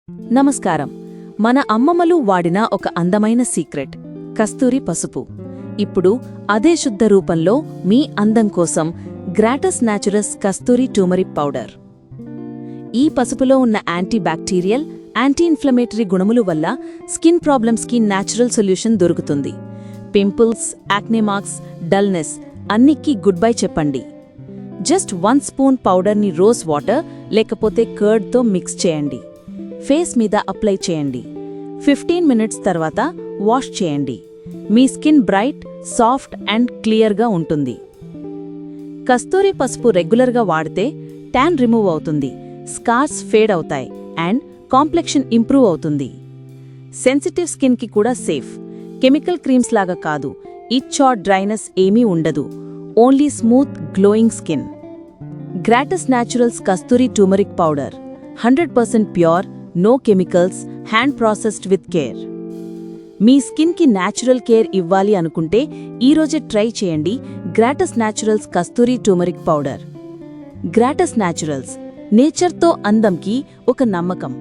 నమస్కారం. మన అమ్మమ్మలు వాడిన ఒక అందమైన సీక్రెట్ కస్తూరి పసుపు. ఇప్పుడు అదే శుద్ధ రూపంలో మీ అందం కోసం గ్రాటస్ న్యాచురస్ కస్తూరి టూమరిక్ పౌడర్. ఈ పసుపులో ఉన్న యాంటీ బ్యాక్టీరియల్, యాంటీ ఇన్ఫ్లమేటరీ గుణముల వల్ల స్కిన్ ప్రాబ్లమ్స్కి న్యాచురల్ సొల్యూషన్ దొరుకుతుంది. పింపుల్స్, యాక్నే మార్క్స్, డల్నెస్ అన్నిటికీ గుడ్ బై చెప్పండి. జస్ట్ 1 స్పూన్ పౌడర్ని రోజ్ వాటర్ లేకపోతే కర్డ్తో మిక్స్ చేయండి. ఫేస్ మీద అప్లై చేయండి. 15 మినిట్స్ తర్వాత వాష్ చేయండి. మీ స్కిన్ బ్రైట్, సాఫ్ట్ అండ్ క్లియర్గా ఉంటుంది. కస్తూరి పసుపు రెగ్యులర్గా వాడితే ట్యాన్ రిమూవ్ అవుతుంది, స్కార్స్ ఫేడ్ అవుతాయి అండ్ కాంప్లెక్షన్ ఇంప్రూవ్ అవుతుంది. సెన్సిటివ్ స్కిన్కి కూడా సేఫ్. కెమికల్ క్రీమ్స్ లాగా కాదు, ఇచ్ ఆర్ డ్రైనెస్ ఏమీ ఉండదు. Only smooth glowing skin. Gratus Naturals Kasturi turmeric powder 100% pure, no chemicals, hand processed with care. మీ స్కిన్కి న్యాచురల్ కేర్ ఇవ్వాలి అనుకుంటే ఈరోజే ట్రై చేయండి Gratus Naturals Kasturi turmeric powder. Gratus Naturals, నేచర్తో అందంకి ఒక నమ్మకం.